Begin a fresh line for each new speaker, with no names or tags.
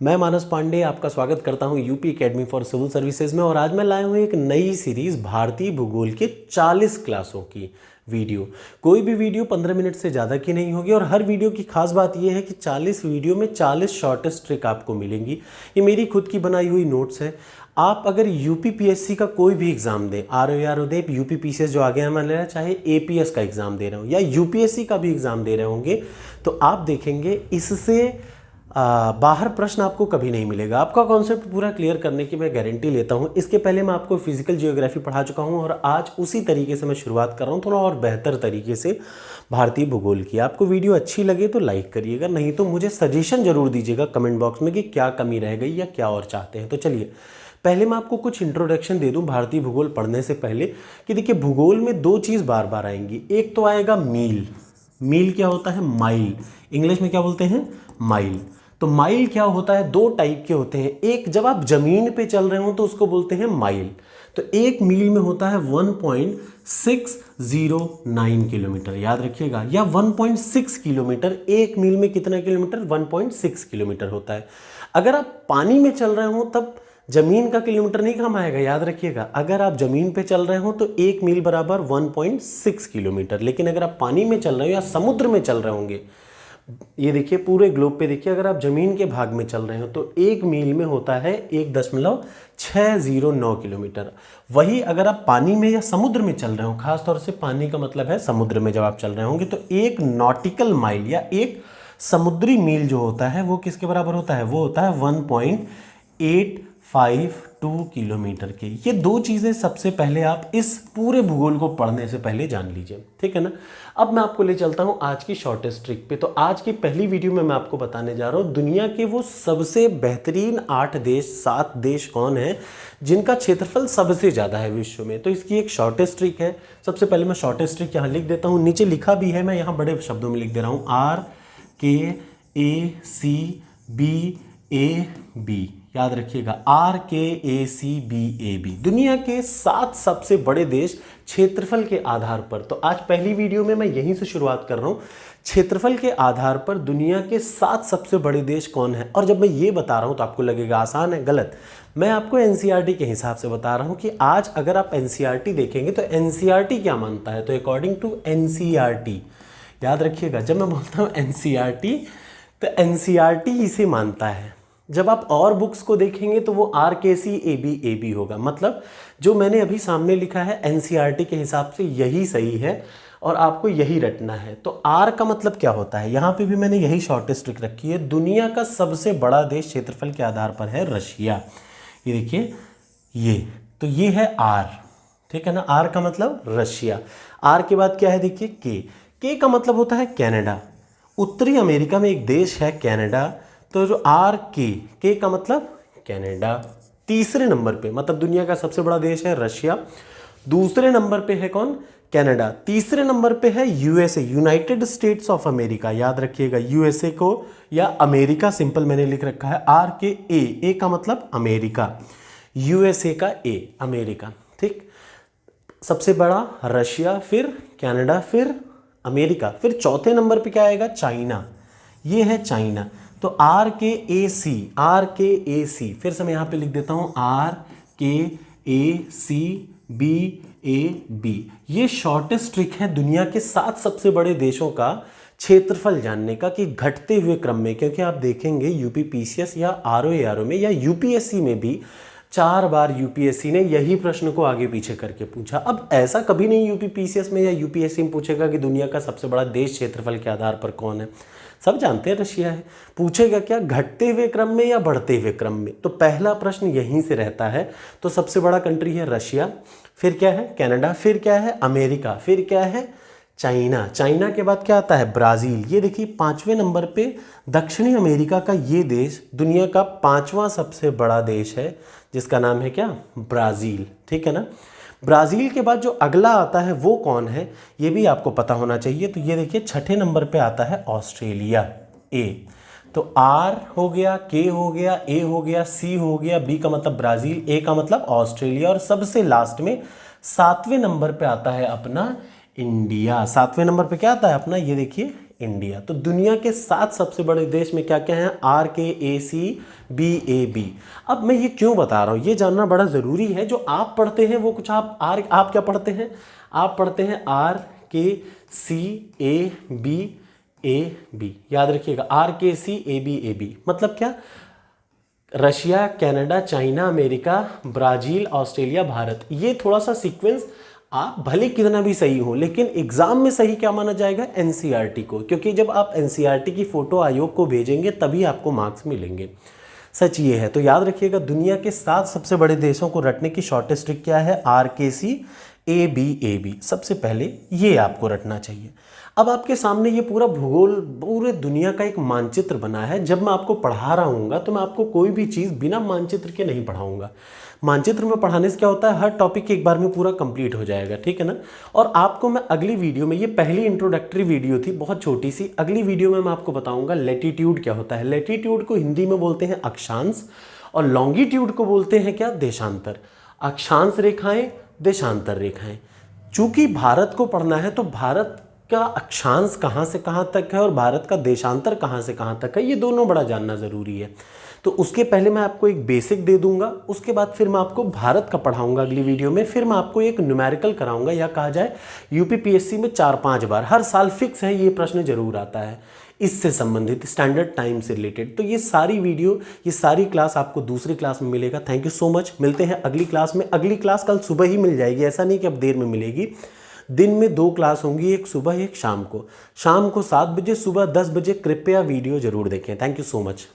मैं मानस पांडे आपका स्वागत करता हूं UP academy for civil services में। और आज मैं लाया हूं एक नई सीरीज़ भारतीय भूगोल के 40 क्लासों की वीडियो। कोई भी वीडियो 15 मिनट से ज़्यादा की नहीं होगी और हर वीडियो की खास बात यह है कि 40 वीडियो में 40 शॉर्टेस्ट ट्रिक आपको मिलेंगी। ये मेरी खुद की बनाई हुई नोट्स है। आप अगर यूपीपीएससी का कोई भी एग्जाम दें, आरओ दें, यूपीपीसीएस जो आगे हमें ले रहा है, चाहे एपीएस का एग्जाम दे रहे हो या यूपीएससी का भी एग्जाम दे रहे होंगे, तो आप देखेंगे इससे बाहर प्रश्न आपको कभी नहीं मिलेगा। आपका कॉन्सेप्ट पूरा क्लियर करने की मैं गारंटी लेता हूं। इसके पहले मैं आपको फिजिकल जियोग्राफी पढ़ा चुका हूं और आज उसी तरीके से मैं शुरुआत कर रहा हूं, थोड़ा और बेहतर तरीके से भारतीय भूगोल की। आपको वीडियो अच्छी लगे तो लाइक करिएगा, नहीं तो मुझे सजेशन जरूर दीजिएगा कमेंट बॉक्स में कि क्या कमी रह गई या क्या और चाहते हैं। तो चलिए पहले मैं आपको कुछ इंट्रोडक्शन दे दूं भारतीय भूगोल पढ़ने से पहले कि देखिए भूगोल में दो चीज़ बार बार आएंगी। एक तो आएगा मील। मील क्या होता है? माइल। इंग्लिश में क्या बोलते हैं? माइल। तो माइल क्या होता है? दो टाइप के होते हैं। एक जब आप जमीन पे चल रहे हो तो उसको बोलते हैं माइल। तो एक मील में होता है 1.609 किलोमीटर, याद रखिएगा, या 1.6 किलोमीटर। एक मील में कितना किलोमीटर? 1.6 किलोमीटर होता है। अगर आप पानी में चल रहे हो तब जमीन का किलोमीटर नहीं काम आएगा, याद रखिएगा। अगर आप जमीन पे चल रहे हो तो एक मील बराबर 1.6 किलोमीटर। लेकिन अगर आप पानी में चल रहे हो या समुद्र में चल रहे होंगे, ये देखिए पूरे ग्लोब पे देखिए, अगर आप जमीन के भाग में चल रहे हो तो एक मील में होता है 1.609 किलोमीटर। वही अगर आप पानी में या समुद्र में चल रहे हो, खासतौर से पानी का मतलब है समुद्र में जब आप चल रहे होंगे, तो एक नॉटिकल माइल या एक समुद्री मील जो होता है वो किसके बराबर होता है? वो होता है 1.852 किलोमीटर के। ये दो चीज़ें सबसे पहले आप इस पूरे भूगोल को पढ़ने से पहले जान लीजिए, ठीक है ना। अब मैं आपको ले चलता हूं आज की शॉर्टेस्ट ट्रिक पे। तो आज की पहली वीडियो में मैं आपको बताने जा रहा हूं दुनिया के वो सबसे बेहतरीन 7 देश कौन है जिनका क्षेत्रफल सबसे ज़्यादा है विश्व में। तो इसकी एक शॉर्टेस्ट ट्रिक है। सबसे पहले मैं शॉर्टेस्ट ट्रिक यहाँ लिख देता हूँ, नीचे लिखा भी है, मैं यहाँ बड़े शब्दों में लिख दे रहा हूँ, RKACBAB। याद रखिएगा, RKACBAB। दुनिया के 7 सबसे बड़े देश क्षेत्रफल के आधार पर। तो आज पहली वीडियो में मैं यहीं से शुरुआत कर रहा हूं, क्षेत्रफल के आधार पर दुनिया के 7 सबसे बड़े देश कौन है। और जब मैं ये बता रहा हूं तो आपको लगेगा आसान है, गलत। मैं आपको एनसीईआरटी के हिसाब से बता रहा हूं कि आज अगर आप एनसीईआरटी देखेंगे तो एनसीईआरटी क्या मानता है। तो अकॉर्डिंग टू एनसीईआरटी, याद रखिएगा, जब मैं बोलता हूँ एनसीईआरटी तो एनसीईआरटी इसे मानता है। जब आप और बुक्स को देखेंगे तो वो RKCABAB होगा। मतलब जो मैंने अभी सामने लिखा है एनसीईआरटी के हिसाब से यही सही है और आपको यही रटना है। तो R का मतलब क्या होता है? यहाँ पे भी मैंने यही शॉर्टेस्ट ट्रिक रखी है। दुनिया का सबसे बड़ा देश क्षेत्रफल के आधार पर है रशिया। ये देखिए, ये है R, ठीक है ना। R का मतलब रशिया। R के बाद क्या है? देखिए K का मतलब होता है कनाडा। उत्तरी अमेरिका में एक देश है कनाडा। तो जो के का मतलब कनाडा। तीसरे नंबर पे, मतलब दुनिया का सबसे बड़ा देश है रशिया। दूसरे नंबर पे है कौन? कनाडा। तीसरे नंबर पे है USA, United states of America. याद रखिएगा, यूएसए को या अमेरिका सिंपल मैंने लिख रखा है, RKA का मतलब अमेरिका, यूएसए का A अमेरिका, ठीक। सबसे बड़ा रशिया, फिर कनाडा, फिर अमेरिका, फिर चौथे नंबर पे क्या आएगा? चाइना। ये है चाइना। तो RKAC, फिर से मैं यहाँ पे लिख देता हूँ RKACBAB। ये शॉर्टेस्ट ट्रिक है दुनिया के 7 सबसे बड़े देशों का क्षेत्रफल जानने का कि घटते हुए क्रम में। क्योंकि आप देखेंगे यूपीपीसीएस या आरओ में या यूपीएससी में भी 4 बार यूपीएससी ने यही प्रश्न को आगे पीछे करके पूछा। अब ऐसा कभी नहीं यूपीपीसीएस में या यूपीएससी में पूछेगा कि दुनिया का सबसे बड़ा देश क्षेत्रफल के आधार पर कौन है। सब जानते हैं रशिया है। पूछेगा क्या? घटते हुए क्रम में या बढ़ते हुए क्रम में। तो पहला प्रश्न यहीं से रहता है। तो सबसे बड़ा कंट्री है रशिया, फिर क्या है? कनाडा, फिर क्या है? अमेरिका, फिर क्या है? चाइना। चाइना के बाद क्या आता है? ब्राज़ील। ये देखिए 5वें नंबर पे दक्षिणी अमेरिका का ये देश दुनिया का 5वां सबसे बड़ा देश है, जिसका नाम है क्या? ब्राज़ील, ठीक है ना। ब्राज़ील के बाद जो अगला आता है वो कौन है, ये भी आपको पता होना चाहिए। तो ये देखिए 6ठे नंबर पे आता है ऑस्ट्रेलिया, A। तो R हो गया, K हो गया, A हो गया, C हो गया, B का मतलब ब्राज़ील, A का मतलब ऑस्ट्रेलिया, और सबसे लास्ट में 7वें नंबर पे आता है अपना इंडिया। 7वें नंबर पे क्या आता है अपना? ये देखिए इंडिया। तो दुनिया के 7 सबसे बड़े देश में क्या क्या हैं? RKACBAB। अब मैं ये क्यों बता रहा हूँ, ये जानना बड़ा ज़रूरी है। जो आप पढ़ते हैं वो कुछ आप क्या पढ़ते हैं? आप पढ़ते हैं RKCABAB। याद रखिएगा, RKCABAB मतलब क्या? Russia, Canada, China, America, Brazil, Australia, Bharat. ये थोड़ा सा सीक्वेंस आप भले कितना भी सही हो, लेकिन एग्जाम में सही क्या माना जाएगा? एनसीईआरटी को, क्योंकि जब आप एनसीईआरटी की फोटो आयोग को भेजेंगे तभी आपको मार्क्स मिलेंगे। सच ये है। तो याद रखिएगा, दुनिया के 7 सबसे बड़े देशों को रटने की शॉर्टेस्ट ट्रिक क्या है? RKCABAB। सबसे पहले ये आपको रटना चाहिए। अब आपके सामने ये पूरा भूगोल, पूरे दुनिया का एक मानचित्र बना है। जब मैं आपको पढ़ा रहा हूँगा तो मैं आपको कोई भी चीज़ बिना मानचित्र के नहीं पढ़ाऊँगा। मानचित्र में पढ़ाने से क्या होता है? हर टॉपिक एक बार में पूरा कंप्लीट हो जाएगा, ठीक है ना। और आपको मैं अगली वीडियो में, ये पहली इंट्रोडक्टरी वीडियो थी बहुत छोटी सी, अगली वीडियो में मैं आपको बताऊंगा लैटिट्यूड क्या होता है। लैटिट्यूड को हिंदी में बोलते हैं अक्षांश, और लॉन्गिट्यूड को बोलते हैं क्या? देशांतर। अक्षांश रेखाएं, देशांतर रेखाएं। चूंकि भारत को पढ़ना है तो भारत का अक्षांश कहाँ से कहाँ तक है और भारत का देशांतर कहाँ से कहाँ तक है, ये दोनों बड़ा जानना ज़रूरी है। तो उसके पहले मैं आपको एक बेसिक दे दूंगा, उसके बाद फिर मैं आपको भारत का पढ़ाऊंगा अगली वीडियो में। फिर मैं आपको एक न्यूमेरिकल कराऊंगा, या कहा जाए यूपीपीएससी में 4-5 बार हर साल फिक्स है ये प्रश्न जरूर आता है इससे संबंधित, स्टैंडर्ड टाइम से रिलेटेड। तो ये सारी वीडियो, ये सारी क्लास आपको दूसरी क्लास में मिलेगा। Thank you so much. मिलते हैं अगली क्लास में। अगली क्लास कल सुबह ही मिल जाएगी, ऐसा नहीं कि अब देर में मिलेगी। दिन में 2 क्लास होंगी, एक सुबह एक शाम को। शाम को 7 बजे, सुबह 10 बजे। कृपया वीडियो जरूर देखें। Thank you so much.